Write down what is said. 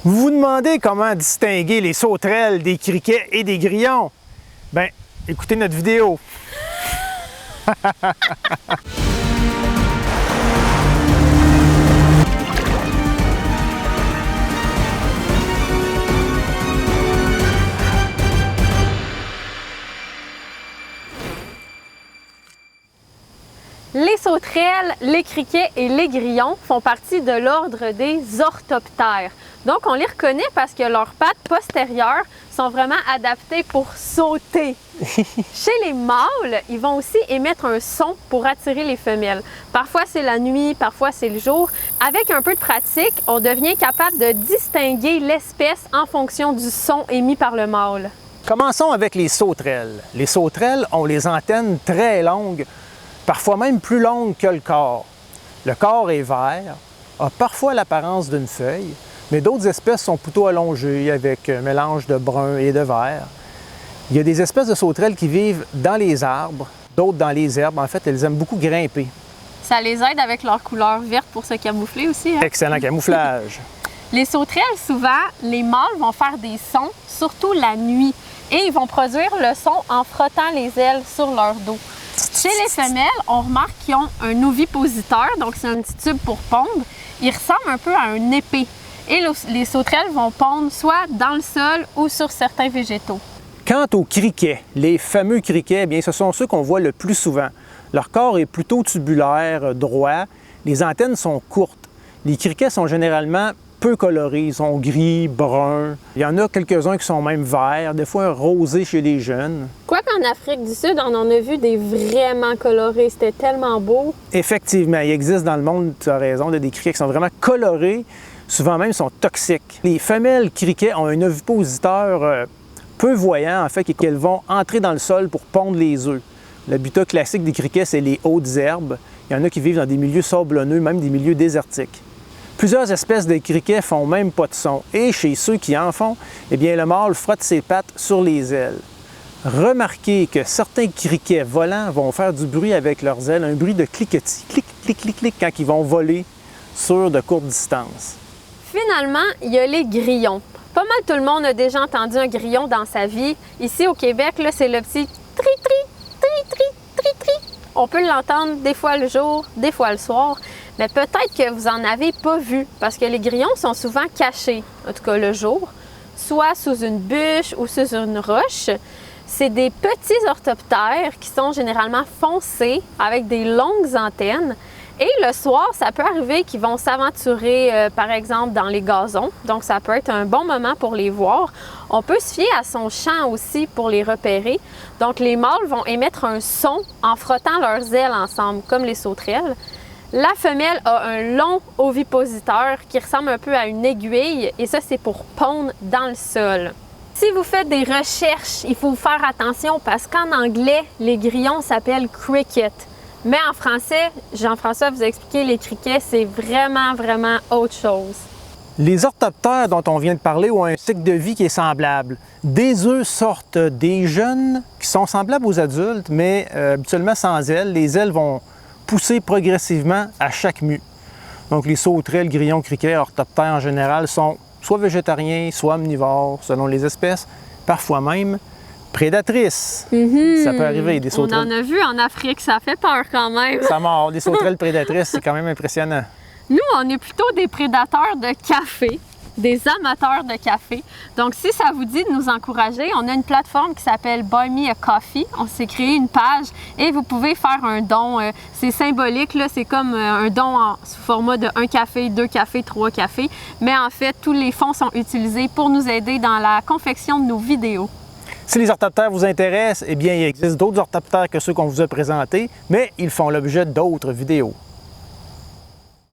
Vous vous demandez comment distinguer les sauterelles des criquets et des grillons? Ben, écoutez notre vidéo. Les sauterelles, les criquets et les grillons font partie de l'ordre des orthoptères. Donc, on les reconnaît parce que leurs pattes postérieures sont vraiment adaptées pour sauter. Chez les mâles, ils vont aussi émettre un son pour attirer les femelles. Parfois, c'est la nuit, parfois, c'est le jour. Avec un peu de pratique, on devient capable de distinguer l'espèce en fonction du son émis par le mâle. Commençons avec les sauterelles. Les sauterelles ont les antennes très longues, parfois même plus longues que le corps. Le corps est vert, a parfois l'apparence d'une feuille, mais d'autres espèces sont plutôt allongées avec un mélange de brun et de vert. Il y a des espèces de sauterelles qui vivent dans les arbres, d'autres dans les herbes. En fait, elles aiment beaucoup grimper. Ça les aide avec leur couleur verte pour se camoufler aussi. Hein? Excellent camouflage. Les sauterelles, souvent, les mâles vont faire des sons, surtout la nuit, et ils vont produire le son en frottant les ailes sur leur dos. Chez les femelles, on remarque qu'ils ont un ovipositeur, donc c'est un petit tube pour pondre. Il ressemble un peu à une épée. Et les sauterelles vont pondre soit dans le sol ou sur certains végétaux. Quant aux criquets, les fameux criquets, bien, ce sont ceux qu'on voit le plus souvent. Leur corps est plutôt tubulaire, droit. Les antennes sont courtes. Les criquets sont généralement peu colorés. Ils sont gris, bruns. Il y en a quelques-uns qui sont même verts, des fois rosés chez les jeunes. Quoi qu'en Afrique du Sud, on en a vu des vraiment colorés. C'était tellement beau. Effectivement, il existe dans le monde, tu as raison, des criquets qui sont vraiment colorés. Souvent même, sont toxiques. Les femelles criquets ont un ovipositeur peu voyant, en fait, et qu'elles vont entrer dans le sol pour pondre les œufs. L'habitat classique des criquets, c'est les hautes herbes. Il y en a qui vivent dans des milieux sablonneux, même des milieux désertiques. Plusieurs espèces de criquets font même pas de son. Et chez ceux qui en font, eh bien, le mâle frotte ses pattes sur les ailes. Remarquez que certains criquets volants vont faire du bruit avec leurs ailes, un bruit de cliquetis, clic, clic, clic, clic, quand ils vont voler sur de courtes distances. Finalement, il y a les grillons. Pas mal tout le monde a déjà entendu un grillon dans sa vie. Ici au Québec, là, c'est le petit tri-tri, tri-tri, tri-tri. On peut l'entendre des fois le jour, des fois le soir. Mais peut-être que vous n'en avez pas vu parce que les grillons sont souvent cachés, en tout cas le jour, soit sous une bûche ou sous une roche. C'est des petits orthoptères qui sont généralement foncés avec des longues antennes. Et le soir, ça peut arriver qu'ils vont s'aventurer, par exemple, dans les gazons. Donc, ça peut être un bon moment pour les voir. On peut se fier à son chant aussi pour les repérer. Donc, les mâles vont émettre un son en frottant leurs ailes ensemble, comme les sauterelles. La femelle a un long ovipositeur qui ressemble un peu à une aiguille. Et ça, c'est pour pondre dans le sol. Si vous faites des recherches, il faut faire attention parce qu'en anglais, les grillons s'appellent cricket. Mais en français, Jean-François vous a expliqué, les criquets, c'est vraiment autre chose. Les orthoptères dont on vient de parler ont un cycle de vie qui est semblable. Des œufs sortent des jeunes qui sont semblables aux adultes, mais habituellement sans ailes. Les ailes vont pousser progressivement à chaque mue. Donc les sauterelles, grillons, criquets, orthoptères en général sont soit végétariens, soit omnivores, selon les espèces, parfois même prédatrices. Ça peut arriver, des sauterelles. On en a vu en Afrique, ça fait peur quand même. Ça mord. Des sauterelles prédatrices, c'est quand même impressionnant. Nous, on est plutôt des prédateurs de café, des amateurs de café. Donc, si ça vous dit de nous encourager, on a une plateforme qui s'appelle Buy Me a Coffee. On s'est créé une page et vous pouvez faire un don. C'est symbolique, là, c'est comme un don sous format de 1 café, 2 cafés, 3 cafés. Mais en fait, tous les fonds sont utilisés pour nous aider dans la confection de nos vidéos. Si les orthoptères vous intéressent, eh bien, il existe d'autres orthoptères que ceux qu'on vous a présentés, mais ils font l'objet d'autres vidéos.